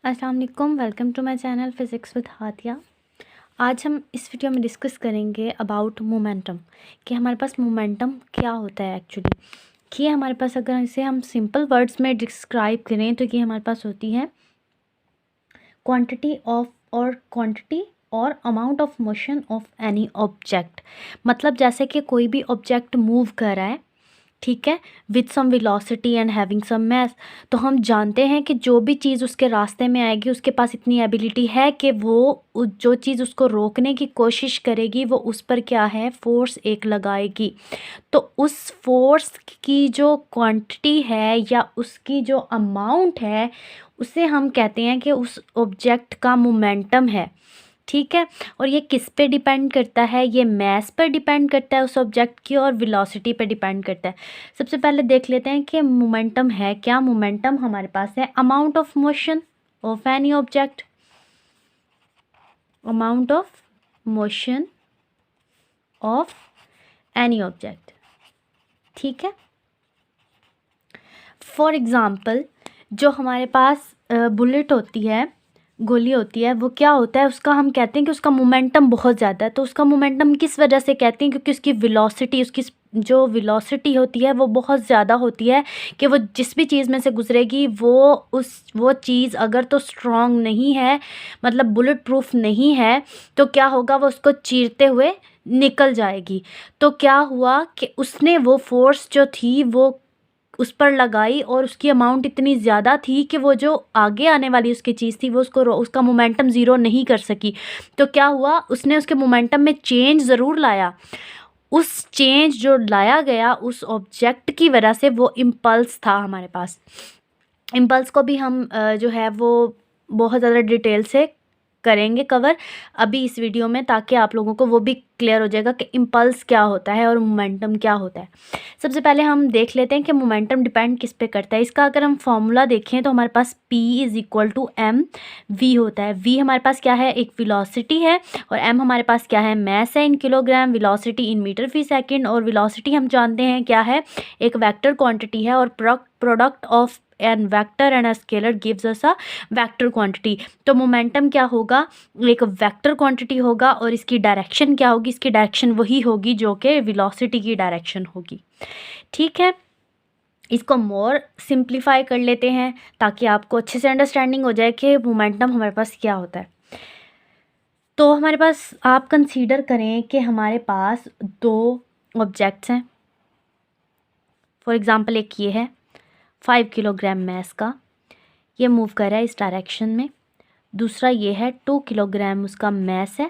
अस्सलाम वालेकुम, welcome to my channel physics with Hatia. आज हम इस वीडियो में डिस्कस करेंगे अबाउट मोमेंटम कि हमारे पास मोमेंटम क्या होता है एक्चुअली। कि हमारे पास अगर इसे हम सिंपल वर्ड्स में डिस्क्राइब करें तो ये हमारे पास होती है क्वांटिटी और amount of motion of any object. मतलब जैसे कि कोई भी ऑब्जेक्ट मूव कर रहा है, ठीक है, with some velocity and having some mass, तो हम जानते हैं कि जो भी चीज़ उसके रास्ते में आएगी उसके पास इतनी एबिलिटी है कि वो जो चीज़ उसको रोकने की कोशिश करेगी वो उस पर क्या है, फोर्स एक लगाएगी। तो उस फोर्स की जो क्वांटिटी है या उसकी जो अमाउंट है उसे हम कहते हैं कि उस ऑब्जेक्ट का मोमेंटम है, ठीक है। और ये किस पे डिपेंड करता है, ये मास पर डिपेंड करता है उस ऑब्जेक्ट की, और वेलोसिटी पे डिपेंड करता है। सबसे पहले देख लेते हैं कि मोमेंटम है क्या। मोमेंटम हमारे पास है amount of motion of any object, amount of motion of any object, ठीक है। फॉर एग्ज़ाम्पल जो हमारे पास बुलेट होती है, गोली होती है, वो क्या होता है, उसका हम कहते हैं कि उसका मोमेंटम बहुत ज़्यादा है। तो उसका मोमेंटम किस वजह से कहते हैं, क्योंकि उसकी वेलोसिटी, उसकी जो वेलोसिटी होती है वो बहुत ज़्यादा होती है कि वो जिस भी चीज़ में से गुजरेगी वो चीज़ अगर तो स्ट्रॉन्ग नहीं है, मतलब बुलेट प्रूफ नहीं है, तो क्या होगा, वो उसको चीरते हुए निकल जाएगी। तो क्या हुआ कि उसने वो फोर्स जो थी वो उस पर लगाई और उसकी अमाउंट इतनी ज़्यादा थी कि वो जो आगे आने वाली उसकी चीज़ थी वो उसका मोमेंटम ज़ीरो नहीं कर सकी। तो क्या हुआ, उसने उसके मोमेंटम में चेंज ज़रूर लाया। उस चेंज जो लाया गया उस ऑब्जेक्ट की वजह से वो इम्पल्स था हमारे पास। इम्पल्स को भी हम जो है वो बहुत ज़्यादा डिटेल से करेंगे कवर अभी इस वीडियो में, ताकि आप लोगों को वो भी क्लियर हो जाएगा कि इम्पल्स क्या होता है और मोमेंटम क्या होता है। सबसे पहले हम देख लेते हैं कि मोमेंटम डिपेंड किस पे करता है। इसका अगर हम फॉर्मूला देखें तो हमारे पास P is equal to m v होता है। वी हमारे पास क्या है, एक वेलोसिटी है, और एम हमारे पास क्या है, मास है in kilogram, velocity in metre per second. और वेलोसिटी हम जानते हैं क्या है, एक वेक्टर क्वांटिटी है, और product of an vector and a scalar gives us a vector quantity. तो मोमेंटम क्या होगा, एक वेक्टर क्वांटिटी होगा, और इसकी डायरेक्शन क्या होगी, इसकी डायरेक्शन वही होगी जो कि वेलोसिटी की डायरेक्शन होगी, ठीक है। इसको मोर सिंप्लीफाई कर लेते हैं ताकि आपको अच्छे से अंडरस्टैंडिंग हो जाए कि मोमेंटम हमारे पास क्या होता है। तो हमारे पास आप कंसीडर करें कि हमारे पास दो ऑब्जेक्ट्स हैं। फॉर एग्ज़ाम्पल एक ये है 5 किलोग्राम मास का, ये मूव कर रहा है इस डायरेक्शन में। दूसरा ये है 2 किलोग्राम उसका मास है,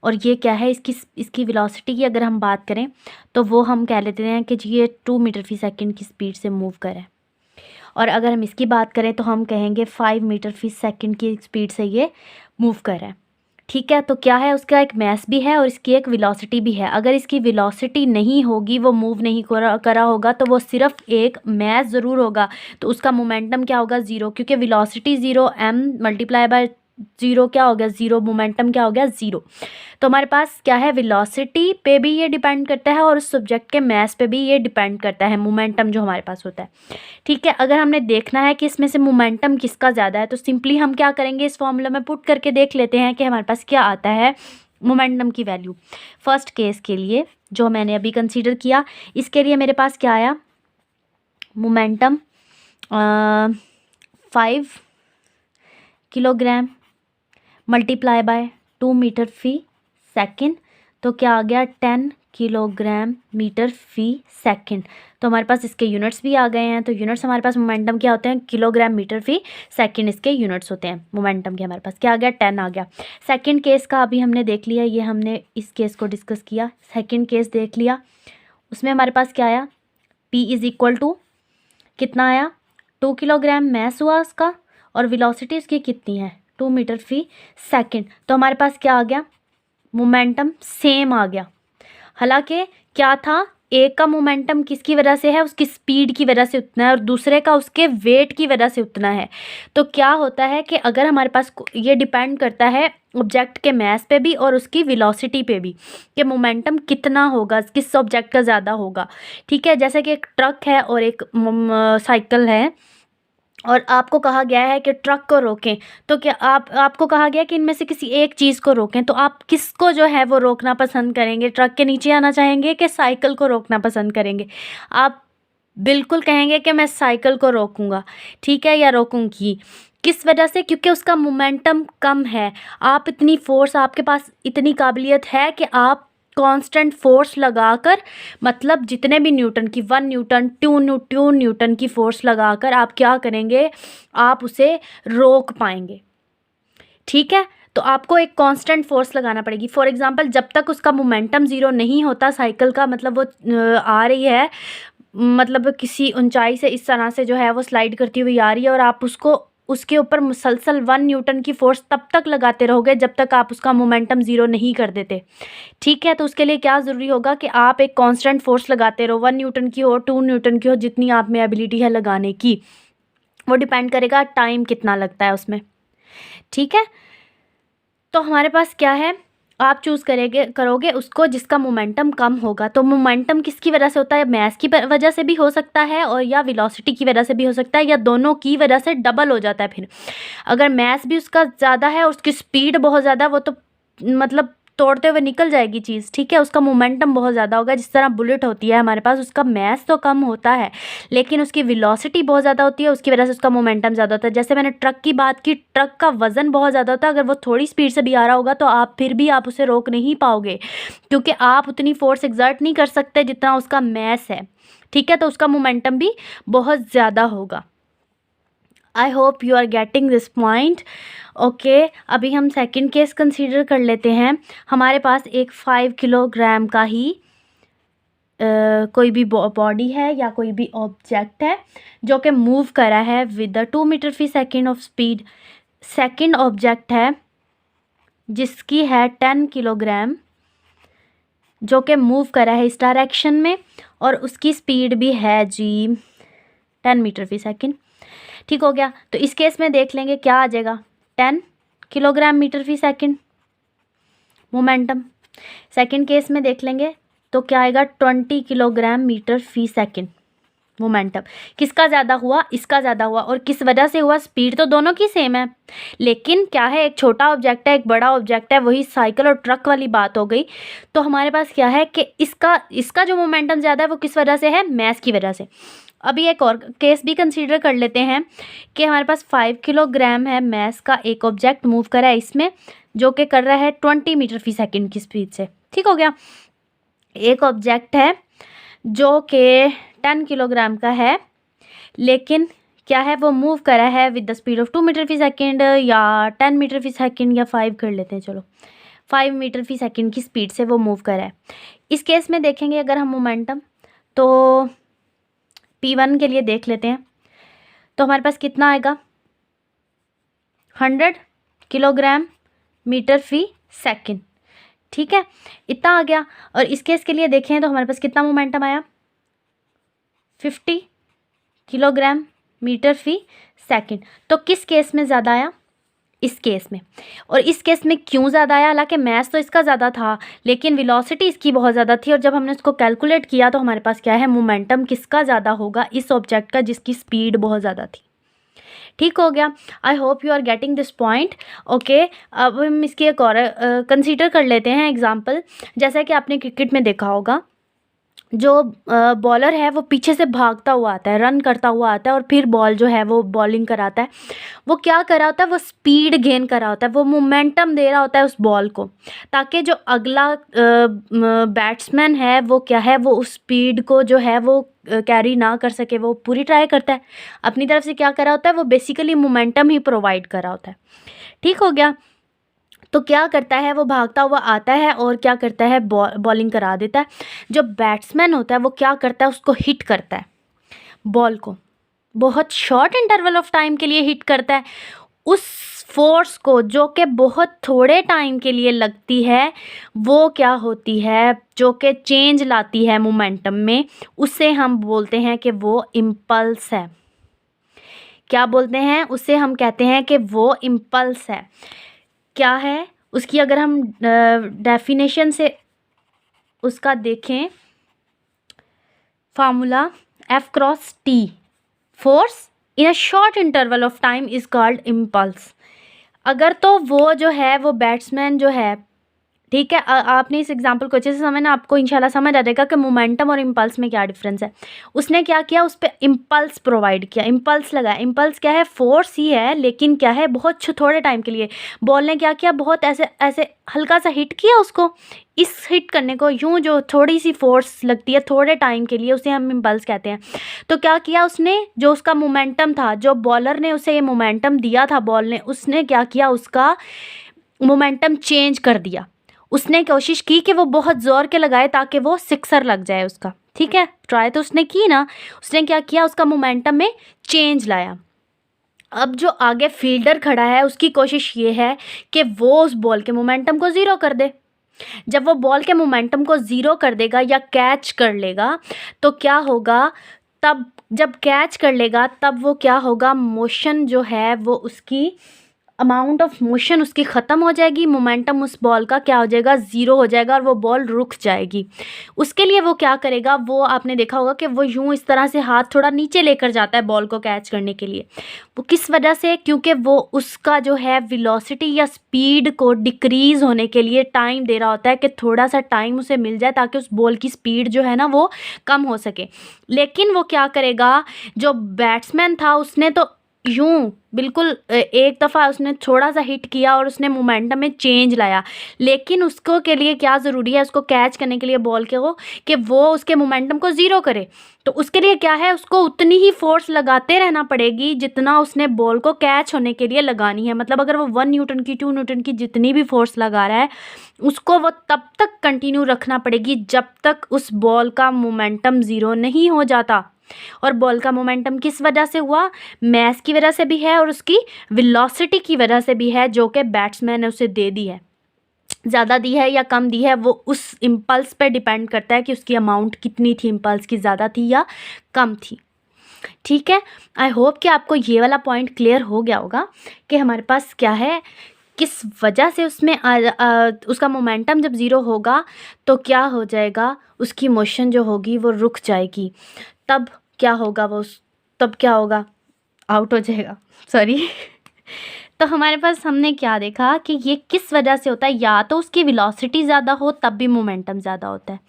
और ये क्या है, इसकी वेलोसिटी की अगर हम बात करें तो वो हम कह लेते हैं कि जी ये 2 मीटर फी सेकंड की स्पीड से मूव कर रहा है। और अगर हम इसकी बात करें तो हम कहेंगे 5 मीटर फी सेकंड की स्पीड से ये मूव कर रहा है, ठीक है। तो क्या है, उसका एक मास भी है और इसकी एक वेलोसिटी भी है। अगर इसकी वेलोसिटी नहीं होगी, वो मूव नहीं करा होगा, तो वो सिर्फ एक मास ज़रूर होगा, तो उसका मोमेंटम क्या होगा, ज़ीरो, क्योंकि velocity zero, m multiply by zero क्या हो गया, ज़ीरो, मोमेंटम क्या हो गया, ज़ीरो। तो हमारे पास क्या है, वेलोसिटी पे भी ये डिपेंड करता है और उस सब्जेक्ट के मास पे भी ये डिपेंड करता है, मोमेंटम जो हमारे पास होता है, ठीक है। अगर हमने देखना है कि इसमें से मोमेंटम किसका ज़्यादा है, तो सिंपली हम क्या करेंगे, इस फॉर्मूला में पुट करके देख लेते हैं कि हमारे पास क्या आता है मोमेंटम की वैल्यू। फर्स्ट केस के लिए जो मैंने अभी कंसीडर किया, इसके लिए मेरे पास क्या आया, momentum 5 kilogram multiply by 2 metre per second, तो क्या आ गया, 10 किलोग्राम मीटर फी सेकंड। तो हमारे पास इसके यूनिट्स भी आ गए हैं। तो यूनिट्स हमारे पास मोमेंटम क्या होते हैं, किलोग्राम मीटर फी सेकंड इसके यूनिट्स होते हैं। मोमेंटम के हमारे पास क्या आ गया, 10 आ गया। सेकंड केस का अभी हमने देख लिया, ये हमने इस केस को डिस्कस किया। सेकंड केस देख लिया, उसमें हमारे पास क्या आया, P इज़ इक्वल टू कितना आया, 2 किलोग्राम मास हुआ उसका, और वेलोसिटी उसकी कितनी है, 2 मीटर फी सेकंड। तो हमारे पास क्या आ गया, मोमेंटम सेम आ गया। हालांकि क्या था, एक का मोमेंटम किसकी वजह से है, उसकी स्पीड की वजह से उतना है, और दूसरे का उसके वेट की वजह से उतना है। तो क्या होता है कि अगर हमारे पास ये डिपेंड करता है ऑब्जेक्ट के मास पे भी और उसकी वेलोसिटी पे भी, कि मोमेंटम कितना होगा, किस ऑब्जेक्ट का ज़्यादा होगा, ठीक है। जैसे कि एक ट्रक है और एक साइकिल है, और आपको कहा गया है कि ट्रक को रोकें, तो क्या आपको कहा गया कि इनमें से किसी एक चीज़ को रोकें, तो आप किसको जो है वो रोकना पसंद करेंगे? ट्रक के नीचे आना चाहेंगे कि साइकिल को रोकना पसंद करेंगे? आप बिल्कुल कहेंगे कि मैं साइकिल को रोकूंगा, ठीक है, या रोकूंगी। किस वजह से? क्योंकि उसका मोमेंटम कम है। आप इतनी फोर्स, आपके पास इतनी काबिलियत है कि आप कांस्टेंट फोर्स लगाकर, मतलब जितने भी न्यूटन की 1 न्यूटन 2 न्यूटन की फोर्स लगाकर आप क्या करेंगे, आप उसे रोक पाएंगे, ठीक है। तो आपको एक कांस्टेंट फोर्स लगाना पड़ेगी। फॉर एग्जांपल, जब तक उसका मोमेंटम ज़ीरो नहीं होता साइकिल का, मतलब वो आ रही है, मतलब किसी ऊंचाई से इस तरह से जो है वो स्लाइड करती हुई आ रही है, और आप उसको उसके ऊपर मुसलसल 1 न्यूटन की फोर्स तब तक लगाते रहोगे जब तक आप उसका मोमेंटम ज़ीरो नहीं कर देते, ठीक है। तो उसके लिए क्या ज़रूरी होगा कि आप एक कांस्टेंट फोर्स लगाते रहो, 1 न्यूटन की हो, 2 न्यूटन की हो, जितनी आप में एबिलिटी है लगाने की। वो डिपेंड करेगा टाइम कितना लगता है उसमें, ठीक है। तो हमारे पास क्या है, आप चूज़ करोगे उसको जिसका मोमेंटम कम होगा। तो मोमेंटम किसकी वजह से होता है? मैस की वजह से भी हो सकता है, और या वेलोसिटी की वजह से भी हो सकता है, या दोनों की वजह से डबल हो जाता है। फिर अगर मैस भी उसका ज़्यादा है और उसकी स्पीड बहुत ज़्यादा है, वो तो मतलब तोड़ते हुए निकल जाएगी चीज़, ठीक है। उसका मोमेंटम बहुत ज़्यादा होगा, जिस तरह बुलेट होती है हमारे पास, उसका मैस तो कम होता है लेकिन उसकी वेलोसिटी बहुत ज़्यादा होती है, उसकी वजह से उसका मोमेंटम ज़्यादा होता है। जैसे मैंने ट्रक की बात की, ट्रक का वज़न बहुत ज़्यादा होता है, अगर वो थोड़ी स्पीड से भी आ रहा होगा तो आप फिर भी आप उसे रोक नहीं पाओगे, क्योंकि आप उतनी फोर्स एग्जर्ट नहीं कर सकते जितना उसका मैस है, ठीक है। तो उसका मोमेंटम भी बहुत ज़्यादा होगा। I hope you are getting this point, okay. अभी हम सेकंड केस कंसीडर कर लेते हैं। हमारे पास एक 5 किलोग्राम का ही कोई भी बॉडी है या कोई भी ऑब्जेक्ट है जो कि मूव करा है with the 2 metre per second of speed. Second object है जिसकी है 10 किलोग्राम, जो कि मूव करा है इस डायरेक्शन में, और उसकी स्पीड भी है जी 10 मीटर फी सेकेंड, ठीक हो गया। तो इस केस में देख लेंगे क्या आ जाएगा, 10 kilogram metre per second momentum. Second case में देख लेंगे तो क्या आएगा, 20 kilogram metre per second momentum. किसका ज़्यादा हुआ? इसका ज़्यादा हुआ। और किस वजह से हुआ? स्पीड तो दोनों की सेम है, लेकिन क्या है, एक छोटा ऑब्जेक्ट है, एक बड़ा ऑब्जेक्ट है, वही साइकिल और ट्रक वाली बात हो गई। तो हमारे पास क्या है कि इसका जो मोमेंटम ज़्यादा है वो किस वजह से है? मैस की वजह से। अभी एक और केस भी कंसीडर कर लेते हैं कि हमारे पास 5 किलोग्राम है मैस का एक ऑब्जेक्ट मूव करा है इसमें, जो कि कर रहा है 20 मीटर फी सेकेंड की स्पीड से, ठीक हो गया। एक ऑब्जेक्ट है जो कि 10 किलोग्राम का है, लेकिन क्या है, वो मूव करा है with the speed of 2 metre per second, या 10 मीटर फी सेकेंड, या 5 कर लेते हैं, चलो 5 मीटर फी सेकेंड की स्पीड से वो मूव करा है। इस केस में देखेंगे अगर हम मोमेंटम, तो P1 के लिए देख लेते हैं। तो हमारे पास कितना आएगा, 100 किलोग्राम मीटर फी सेकेंड, ठीक है, इतना आ गया। और इस केस के लिए देखें तो हमारे पास कितना मोमेंटम आया, 50 किलोग्राम मीटर फी सेकेंड। तो किस केस में ज़्यादा आया? इस केस में। और इस केस में क्यों ज़्यादा आया? हालांकि मैस तो इसका ज़्यादा था लेकिन वेलोसिटी इसकी बहुत ज़्यादा थी, और जब हमने इसको कैलकुलेट किया तो हमारे पास क्या है, मोमेंटम किसका ज़्यादा होगा? इस ऑब्जेक्ट का, जिसकी स्पीड बहुत ज़्यादा थी, ठीक हो गया। I hope you are getting this point, okay. अब हम इसकी एक और कंसीडर कर लेते हैं एग्जांपल। जैसा कि आपने क्रिकेट में देखा होगा, जो बॉलर है वो पीछे से भागता हुआ आता है, रन करता हुआ आता है, और फिर बॉल जो है वो बॉलिंग कराता है। वो क्या कर रहा होता है, वो स्पीड गेन कर रहा होता है, वो मोमेंटम दे रहा होता है उस बॉल को, ताकि जो अगला बैट्समैन है वो क्या है, वो उस स्पीड को जो है वो कैरी ना कर सके, वो पूरी ट्राई करता है अपनी तरफ से। क्या कर रहा होता है, वो बेसिकली मोमेंटम ही प्रोवाइड कर रहा होता है, ठीक हो गया। तो क्या करता है, वो भागता हुआ आता है और क्या करता है, बॉलिंग करा देता है। जो बैट्समैन होता है वो क्या करता है, उसको हिट करता है, बॉल को बहुत शॉर्ट इंटरवल ऑफ टाइम के लिए हिट करता है। उस फोर्स को जो कि बहुत थोड़े टाइम के लिए लगती है, वो क्या होती है, जो कि चेंज लाती है मोमेंटम में, उसे हम बोलते हैं कि वो इम्पल्स है। क्या बोलते हैं उसे? हम कहते हैं कि वो इम्पल्स है। क्या है उसकी, अगर हम डेफिनेशन से उसका देखें, formula F cross T, force in a short interval of time is called impulse. अगर तो वो जो है वो बैट्समैन जो है, ठीक है, आपने इस एग्जांपल को अच्छे से समझना, आपको इंशाल्लाह समझ आ जाएगा कि मोमेंटम और इम्पल्स में क्या डिफरेंस है। उसने क्या किया, उस पर इम्पल्स प्रोवाइड किया, इम्पल्स लगाया। इम्पल्स क्या है, फोर्स ही है, लेकिन क्या है बहुत थोड़े टाइम के लिए। बॉल ने क्या किया, बहुत ऐसे ऐसे हल्का सा हिट किया उसको। इस हिट करने को यूं जो थोड़ी सी फोर्स लगती है थोड़े टाइम के लिए, उसे हम इम्पल्स कहते हैं। तो क्या किया उसने, जो उसका मोमेंटम था, जो बॉलर ने उसे ये मोमेंटम दिया था बॉल ने, उसने क्या किया, उसका मोमेंटम चेंज कर दिया। उसने कोशिश की कि वो बहुत ज़ोर के लगाए ताकि वो सिक्सर लग जाए उसका, ठीक है, ट्राई तो उसने की ना। उसने क्या किया, उसका मोमेंटम में चेंज लाया। अब जो आगे फील्डर खड़ा है उसकी कोशिश ये है कि वो उस बॉल के मोमेंटम को ज़ीरो कर दे। जब वो बॉल के मोमेंटम को ज़ीरो कर देगा या कैच कर लेगा तो क्या होगा, तब जब कैच कर लेगा तब वो क्या होगा, मोशन जो है वो उसकी अमाउंट ऑफ मोशन उसकी ख़त्म हो जाएगी, मोमेंटम उस बॉल का क्या हो जाएगा, ज़ीरो हो जाएगा और वो बॉल रुक जाएगी। उसके लिए वो क्या करेगा, वो आपने देखा होगा कि वो यूं इस तरह से हाथ थोड़ा नीचे लेकर जाता है बॉल को कैच करने के लिए। वो किस वजह से, क्योंकि वो उसका जो है वेलोसिटी या स्पीड को डिक्रीज़ होने के लिए टाइम दे रहा होता है कि थोड़ा सा टाइम उसे मिल जाए ताकि उस बॉल की स्पीड जो है ना वो कम हो सके। लेकिन वो क्या करेगा, जो बैट्समैन था उसने तो यूं बिल्कुल एक दफ़ा उसने थोड़ा सा हिट किया और उसने मोमेंटम में चेंज लाया, लेकिन उसको के लिए क्या ज़रूरी है, उसको कैच करने के लिए बॉल के वो कि वो उसके मोमेंटम को ज़ीरो करे। तो उसके लिए क्या है, उसको उतनी ही फोर्स लगाते रहना पड़ेगी जितना उसने बॉल को कैच होने के लिए लगानी है। मतलब अगर वो 1 न्यूटन की 2 न्यूटन की जितनी भी फोर्स लगा रहा है उसको वो तब तक कंटिन्यू रखना पड़ेगी जब तक उस बॉल का मोमेंटम ज़ीरो नहीं हो जाता। और बॉल का मोमेंटम किस वजह से हुआ, मैस की वजह से भी है और उसकी वेलोसिटी की वजह से भी है, जो कि बैट्समैन ने उसे दे दी है। ज़्यादा दी है या कम दी है वो उस इम्पल्स पे डिपेंड करता है कि उसकी अमाउंट कितनी थी, इम्पल्स की ज़्यादा थी या कम थी। ठीक है, आई होप कि आपको ये वाला पॉइंट क्लियर हो गया होगा कि हमारे पास क्या है, किस वजह से उसमें उसका मोमेंटम जब ज़ीरो होगा तो क्या हो जाएगा, उसकी मोशन जो होगी वो रुक जाएगी। तब क्या होगा, तब क्या होगा, आउट हो जाएगा, सॉरी। तो हमारे पास हमने क्या देखा कि ये किस वजह से होता है, या तो उसकी वेलोसिटी ज़्यादा हो तब भी मोमेंटम ज़्यादा होता है,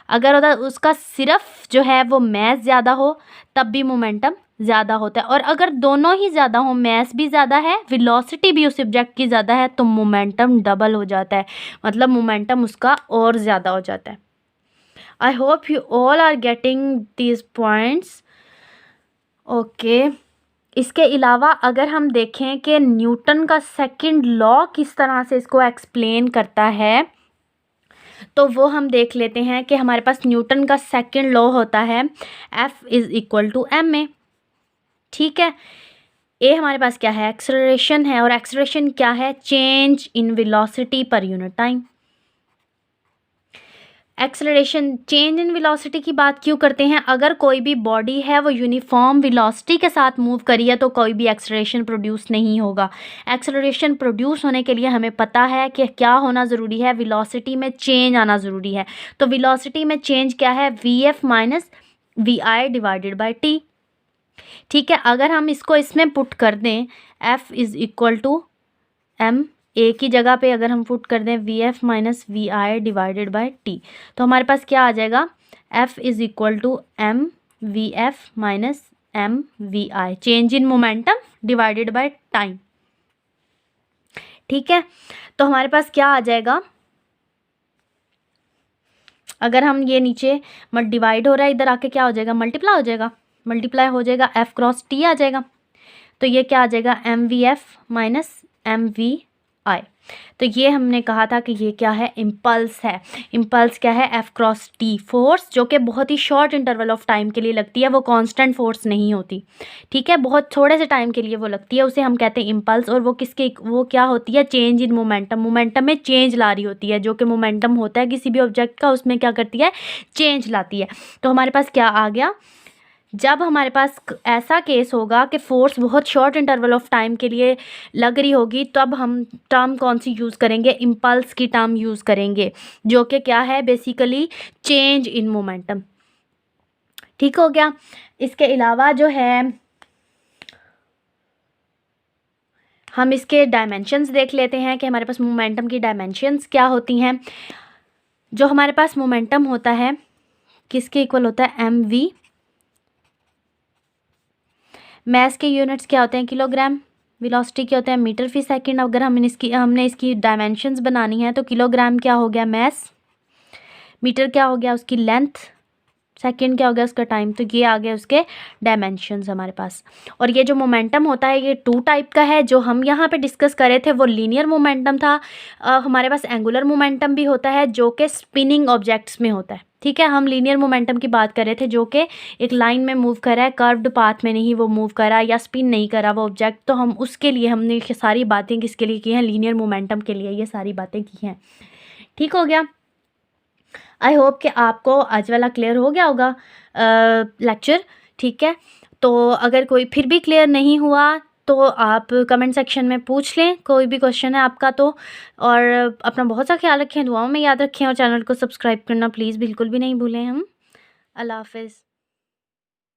अगर उसका सिर्फ जो है वो मैस ज़्यादा हो तब भी मोमेंटम ज़्यादा होता है, और अगर दोनों ही ज़्यादा हो, मैस भी ज़्यादा है वेलोसिटी भी उस ऑब्जेक्ट की ज़्यादा है, तो मोमेंटम डबल हो जाता है, मतलब मोमेंटम उसका और ज़्यादा हो जाता है। I hope you all are getting these points. Okay, इसके अलावा अगर हम देखें कि न्यूटन का सेकंड लॉ किस तरह से इसको एक्सप्लेन करता है, तो वो हम देख लेते हैं कि हमारे पास न्यूटन का सेकंड लॉ होता है F is equal to m a. ठीक है, ए हमारे पास क्या है, एक्सेलरेशन है, और एक्सेलरेशन क्या है, change in velocity per unit time. Acceleration change in velocity की बात क्यों करते हैं, अगर कोई भी बॉडी है वो यूनिफॉर्म वेलोसिटी के साथ मूव करी है तो कोई भी एक्सेलरेशन प्रोड्यूस नहीं होगा। एक्सेलरेशन प्रोड्यूस होने के लिए हमें पता है कि क्या होना ज़रूरी है, वेलोसिटी में चेंज आना ज़रूरी है। तो वेलोसिटी में चेंज क्या है, v minus v i divided by t. ठीक है, अगर हम इसको इसमें पुट कर दें F is equal to m a की जगह पे अगर हम पुट कर दें Vf minus v i divided by t, तो हमारे पास क्या आ जाएगा, F is equal to m V F minus M we i, change in momentum divided by time. ठीक है, तो हमारे पास क्या आ जाएगा, अगर हम ये नीचे डिवाइड हो रहा है, इधर आके क्या हो जाएगा, मल्टीप्लाई हो जाएगा, मल्टीप्लाई हो जाएगा, F क्रॉस टी आ जाएगा। तो ये क्या आ जाएगा, M V F minus M we I. तो ये हमने कहा था कि ये क्या है, इम्पल्स है। इम्पल्स क्या है, F क्रॉस टी, फोर्स जो कि बहुत ही शॉर्ट इंटरवल ऑफ टाइम के लिए लगती है, वो कांस्टेंट फोर्स नहीं होती। ठीक है, बहुत थोड़े से टाइम के लिए वो लगती है, उसे हम कहते हैं इम्पल्स। और वो क्या होती है, चेंज इन मोमेंटम, मोमेंटम में चेंज ला रही होती है, जो कि मोमेंटम होता है किसी भी ऑब्जेक्ट का, उसमें क्या करती है, चेंज लाती है। तो हमारे पास क्या आ गया, जब हमारे पास ऐसा केस होगा कि फ़ोर्स बहुत शॉर्ट इंटरवल ऑफ टाइम के लिए लग रही होगी, तब हम टर्म कौन सी यूज़ करेंगे, इम्पल्स की टर्म यूज़ करेंगे, जो कि क्या है, बेसिकली चेंज इन मोमेंटम। ठीक हो गया। इसके अलावा जो है हम इसके डायमेंशंस देख लेते हैं कि हमारे पास मोमेंटम की डायमेंशंस क्या होती हैं। जो हमारे पास मोमेंटम होता है किसके इक्वल होता है, एम वी। मैस के यूनिट्स क्या होते हैं, किलोग्राम। वेलोसिटी क्या होता है, मीटर फी सेकंड। अगर हमने इसकी डायमेंशंस बनानी है तो किलोग्राम क्या हो गया, मैस। मीटर क्या हो गया, उसकी लेंथ। सेकंड क्या हो गया, उसका टाइम। तो ये आ गए उसके डायमेंशंस हमारे पास। और ये जो मोमेंटम होता है ये 2 टाइप का है। जो हम यहाँ पे डिस्कस कर रहे थे वो लीनियर मोमेंटम था। हमारे पास एंगुलर मोमेंटम भी होता है जो कि स्पिनिंग ऑब्जेक्ट्स में होता है। ठीक है, हम लीनियर मोमेंटम की बात कर रहे थे जो कि एक लाइन में मूव कर रहा है, कर्व्ड पाथ में नहीं वो मूव कर रहा है या स्पिन नहीं कर रहा वो ऑब्जेक्ट। तो हम उसके लिए हमने ये सारी बातें किसके लिए की हैं, लीनियर मोमेंटम के लिए ये सारी बातें की हैं। ठीक हो गया। आई होप कि आपको आज वाला क्लियर हो गया होगा लेक्चर। ठीक है, तो अगर कोई फिर भी क्लियर नहीं हुआ तो आप कमेंट सेक्शन में पूछ लें, कोई भी क्वेश्चन है आपका तो। और अपना बहुत सा ख्याल रखें, दुआओं में याद रखें और चैनल को सब्सक्राइब करना प्लीज़ बिल्कुल भी नहीं भूलें हम। अल्लाह हाफ़िज़।